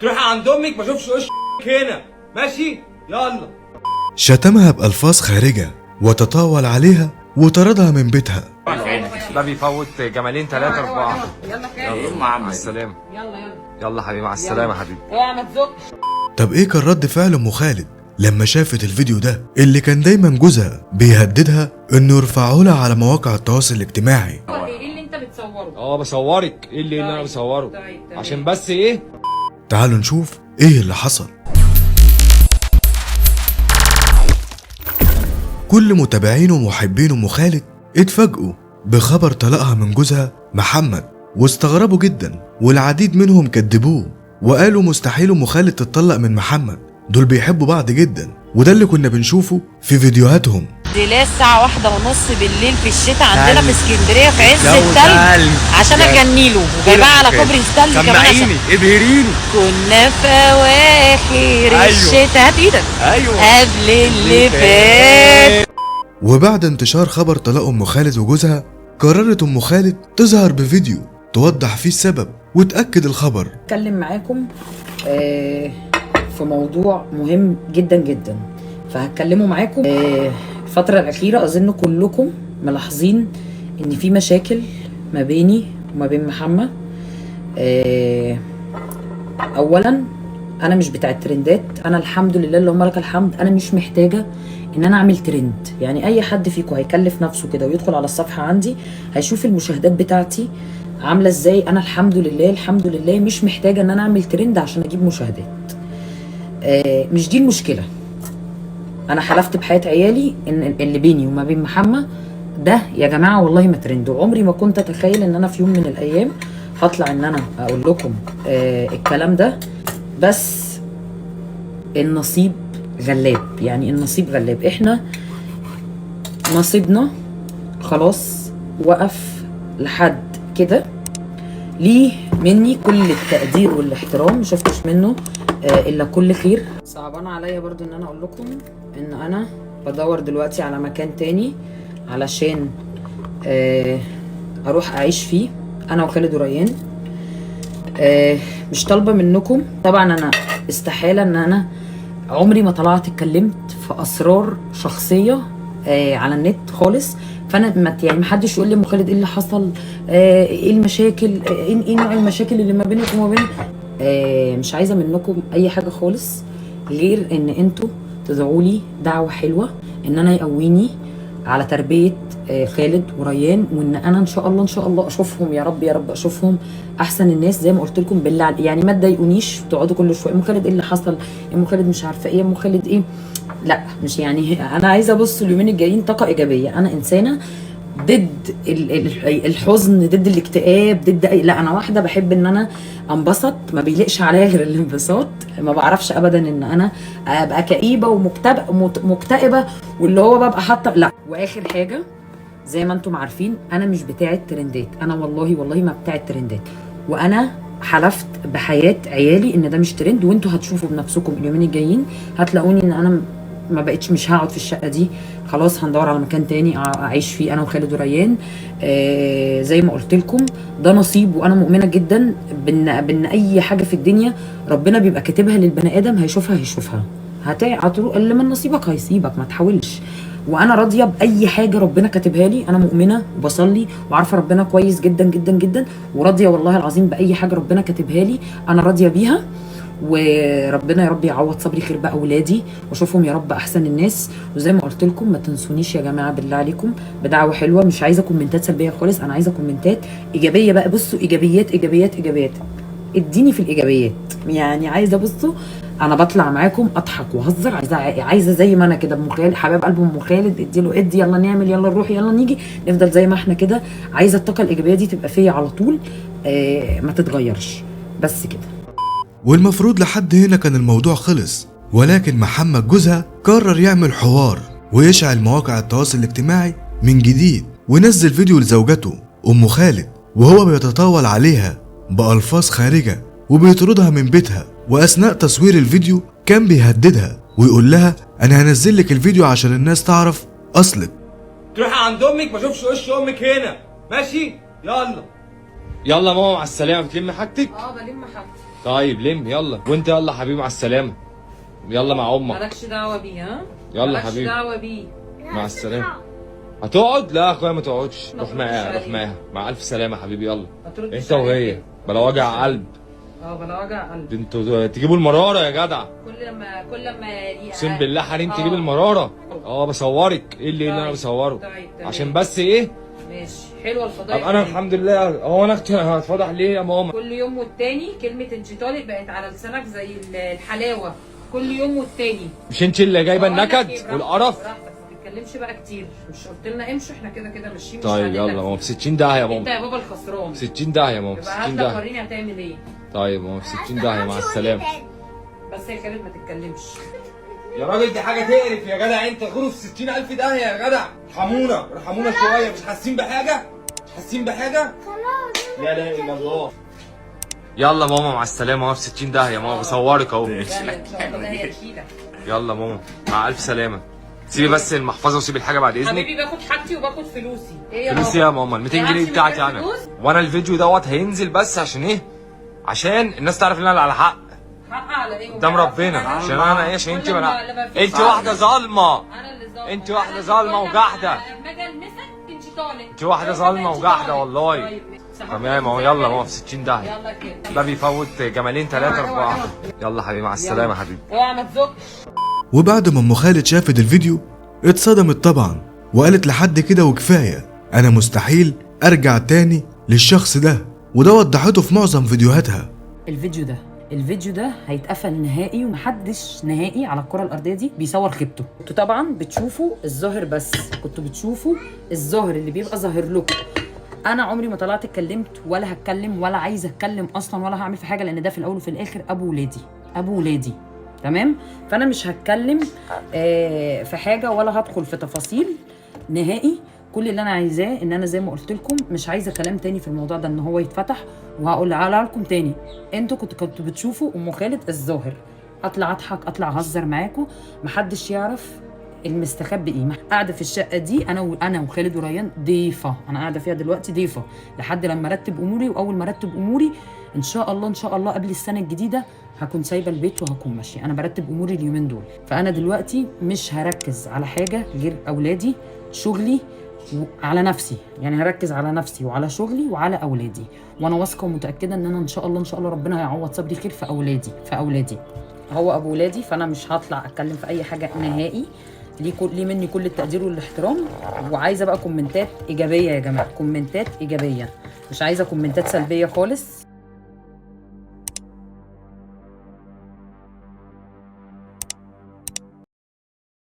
تروحي عند امك ما اشوفش وشك هنا، ماشي؟ يلا. شتمها بألفاظ خارجة وتطاول عليها وطردها من بيتها. ده بيفوت جمالين 3 4. يلا خير. يلا مع السلامة. يلا يلا حبيبي مع السلامة حبيبي. اوعى ما تزقش. طب ايه كان رد فعل ام خالد لما شافت الفيديو ده اللي كان دايما جوزها بيهددها انه يرفعه لها على مواقع التواصل الاجتماعي؟ ايه اللي انت بتصوره؟ بصورك. ايه اللي انا بصوره؟ طيب. عشان بس ايه؟ تعالوا نشوف ايه اللي حصل. كل متابعين ومحبين ام خالد اتفاجئوا بخبر طلاقها من جوزها محمد واستغربوا جدا، والعديد منهم كدبوه وقالوا مستحيل ام خالد تتطلق من محمد، دول بيحبوا بعض جدا، وده اللي كنا بنشوفه في فيديوهاتهم. دي ليه الساعة 1:30 بالليل في الشتاء عندنا في اسكندرية في عز التلج عشان اغنيله وجايباها على كوبري ستانلي كمان عشان ابهريني. كنا في اواخر الشتاء. هات ايدك. قبل اللي فات. وبعد انتشار خبر طلاق ام خالد وجوزها قررت ام خالد تظهر بفيديو توضح فيه السبب وتأكد الخبر. اتكلم معاكم في موضوع مهم جدا جدا، فهتكلموا معاكم. الفترة الأخيرة أظن كلكم ملاحظين إن في مشاكل ما بيني وما بين محمد. أولا أنا مش بتاع الترندات، أنا الحمد لله اللهم لك الحمد أنا مش محتاجة إن أنا أعمل ترند. يعني أي حد فيكم هيكلف نفسه كده ويدخل على الصفحة عندي هيشوف المشاهدات بتاعتي عاملة إزاي. أنا الحمد لله مش محتاجة إن أنا أعمل ترند عشان أجيب مشاهدات. مش دي المشكلة. انا حلفت بحياة عيالي ان اللي بيني وما بين محمد ده يا جماعة والله ما ترند، وعمري ما كنت اتخيل ان انا في يوم من الايام هطلع ان انا اقول لكم الكلام ده. بس النصيب غلاب، يعني النصيب غلاب. احنا نصيبنا خلاص وقف لحد كده. ليه مني كل التقدير والاحترام، مشفتش منه الا كل خير. صعبان عليا برضو ان انا اقول لكم ان انا بدور دلوقتي على مكان تاني علشان اروح اعيش فيه انا وخالد وريان. مش طالبه منكم طبعا، انا استحاله ان انا عمري ما طلعت اتكلمت في اسرار شخصيه على النت خالص. فانا يعني محدش يقول لي ام خالد ايه اللي حصل، ايه المشاكل، ايه نوع المشاكل اللي ما بينك وما بيني. مش عايزه منكم اي حاجه خالص غير ان انتوا تدعوا لي دعوه حلوه ان انا يقويني على تربيه خالد وريان، وان انا ان شاء الله اشوفهم يا رب اشوفهم احسن الناس زي ما قلت لكم بالله. يعني ما تضايقونيش تقعدوا كل شويه ام خالد ايه اللي حصل، ام خالد مش عارفه ايه، ام خالد ايه. لا مش يعني انا عايزه ابص اليومين الجايين طاقه ايجابيه. انا انسانه ضد الحزن، ضد الاكتئاب، ضد لا انا واحده بحب ان انا انبسط، ما بيليقش عليا غير الانبساط. ما بعرفش ابدا ان انا ابقى كئيبه ومكتئبه واللي هو ببقى حاطه لا. واخر حاجه زي ما انتم عارفين انا مش بتاعه ترندات، انا والله ما بتاعه ترندات، وانا حلفت بحياه عيالي ان ده مش ترند، وانتوا هتشوفوا بنفسكم اليومين الجايين هتلاقوني ان انا ما بقتش مش هقعد في الشقه دي خلاص، هندور على مكان تاني اعيش فيه انا وخالد وريان. زي ما قلت لكم ده نصيب، وانا مؤمنه جدا بان اي حاجه في الدنيا ربنا بيبقى كاتبها للبني ادم هيشوفها هتروح اللي من نصيبك هيسيبك، ما تحاولش. وانا راضيه باي حاجه ربنا كاتبها لي، انا مؤمنه وبصلي وعارفه ربنا كويس جدا جدا جدا، وراضيه والله العظيم باي حاجه ربنا كاتبها لي انا راضيه بيها. وربنا يا رب يعوض صبري خير بقى اولادي واشوفهم يا رب احسن الناس. وزي ما قلت لكم ما تنسونيش يا جماعه بالله عليكم بدعوه حلوه، مش عايزه كومنتات سلبيه خالص، انا عايزه كومنتات ايجابيه بقى. بصوا ايجابيات ايجابيات ايجابيات، اديني في الايجابيات. يعني عايزه بصوا انا بطلع معاكم اضحك واهزر، عايزه زي ما انا كده ام خالد حباب قلب ام خالد، اديله ادي يلا نعمل يلا نروح يلا نيجي نفضل زي ما احنا كده. عايزه الطاقه الايجابيه دي تبقى فيا على طول، ما تتغيرش بس كده. والمفروض لحد هنا كان الموضوع خلص، ولكن محمد جوزها قرر يعمل حوار ويشعل مواقع التواصل الاجتماعي من جديد، ونزل فيديو لزوجته ام خالد وهو بيتطاول عليها بألفاظ خارجة وبيطردها من بيتها. واثناء تصوير الفيديو كان بيهددها ويقول لها انا هنزل لك الفيديو عشان الناس تعرف اصلك. تروحي عند امك ما اشوفش وش امك هنا، ماشي؟ يلا. يلا ماما مع السلامة. بتلم حاجتك؟ بلم حاجتي. طيب لم يلا، وانت يلا حبيبي مع السلامه. يلا مع امك. مالكش دعوه بيه ها. يلا مالكش حبيبي. دعوه بيه. مع السلامه. هتقعد؟ لا يا اخويا ما تقعدش، ما روح تردش معاها روح عليه. معاها، مع الف سلامه حبيبي. يلا ما تردش انت عليه وهي كده. بلا وجع قلب. بلا وجع قلب. انتوا تجيبوا المراره يا جدع. كل ما اقسم بالله حريم تجيب المراره. بصورك. ايه اللي انا طيب. بصوره؟ طيب، تمام. عشان بس ايه؟ ماشي، حلوه الفضايح. طب انا الحمد لله. هو انا هتفضح ليه يا ماما؟ كل يوم والتاني كلمه انت طالق بقت على لسانك زي الحلاوه. كل يوم والتاني. مش انت اللي جايبه بقول لك النكد إيه، والقرف؟ براحتك ما تتكلمش بقى كتير. مش قلت لنا امشوا؟ احنا كده كده ماشيين. مش طيب هنقلق يلا فيه. ماما، في 60 داهيه يا انت ماما. يا بابا الخسران. 60 داهيه يا ماما، يبقى 60 هات داهيه. وريني هتعمل ايه. طيب ماما، في 60 داهيه. مع السلامه. بس هي كانت ما تتكلمش. يا راجل دي حاجه تقرف يا جدع، انت غرف 60,000 داهيه يا جدع. ارحمونا ارحمونا شويه، مش حاسين بحاجه؟ مش حاسين بحاجه؟ لا اله الا الله. يلا ماما مع السلامه. اهو في 60 داهيه يا ماما، بصورك اهو. لا ان شاء الله ده هي تشيلك. يلا ماما مع الف سلامه. سيبي بس المحفظه وسيبي الحاجه بعد اذنك. حبيبي باخد حاجتي وباخد فلوسي. ايه يا فلوسي يا ماما، ال 200 جنيه هاتي بتاعتي من انا. فلوس؟ وانا الفيديو دوت هينزل بس عشان ايه؟ عشان الناس تعرف ان انا على حق حق على ايه؟ قدام ربنا. عشان انا ايه؟ عشان انت كل ما فيش انت واحده ظالمه. انا اللي ظالمه. انت واحده ظالمه وجحده. لما اجي المسك انت طالق. انت واحده ظالمه وجحده والله. طيب، تمام اهو. يلا ماما في 60 داهيه. يلا كده. ده بيفوت جمالين 3 4. يلا حبيبي مع السلامه حبيبي. اوعى ما تزقش. وبعد ما ام خالد شافت الفيديو اتصدمت طبعا، وقالت لحد كده وكفايه، انا مستحيل ارجع تاني للشخص ده. وده وضحته في معظم فيديوهاتها. الفيديو ده هيتقفل نهائي، ومحدش نهائي على الكره الارضيه دي بيصور خيبته. انتوا طبعا بتشوفوا الظاهر، بس كنتوا بتشوفوا الظاهر اللي بيبقى ظاهر لكم. انا عمري ما طلعت اتكلمت ولا هتكلم ولا عايزه اتكلم اصلا ولا هعمل في حاجه، لان ده في الاول وفي الاخر ابو ولادي تمام. فانا مش هتكلم في حاجه ولا هدخل في تفاصيل نهائي. كل اللي انا عايزاه ان انا زي ما قلت لكم مش عايزه كلام تاني في الموضوع ده، ان هو يتفتح. وهقول لكم تاني، انتوا كنتوا بتشوفوا ام خالد الظاهر، اطلع اضحك اطلع اهزر معاكم، محدش يعرف المستخبي ايه. قاعده في الشقه دي انا وخالد وريان ضيفه. انا قاعده فيها دلوقتي ضيفه لحد لما ارتب اموري. واول ما ارتب اموري ان شاء الله قبل السنه الجديده هكون سايبه البيت وهكون ماشيه. انا برتب اموري اليومين دول. فانا دلوقتي مش هركز على حاجه غير اولادي، شغلي، على نفسي. يعني هركز على نفسي وعلى شغلي وعلى اولادي. وانا واثقه ومتاكده ان انا ان شاء الله ربنا هيعوض صبري خير في اولادي. هو ابو ولادي، فانا مش هطلع اتكلم في اي حاجه نهائي. ليه مني كل التقدير والاحترام. وعايزه بقى كومنتات ايجابيه يا جماعه، كومنتات ايجابيه، مش عايزه كومنتات سلبيه خالص.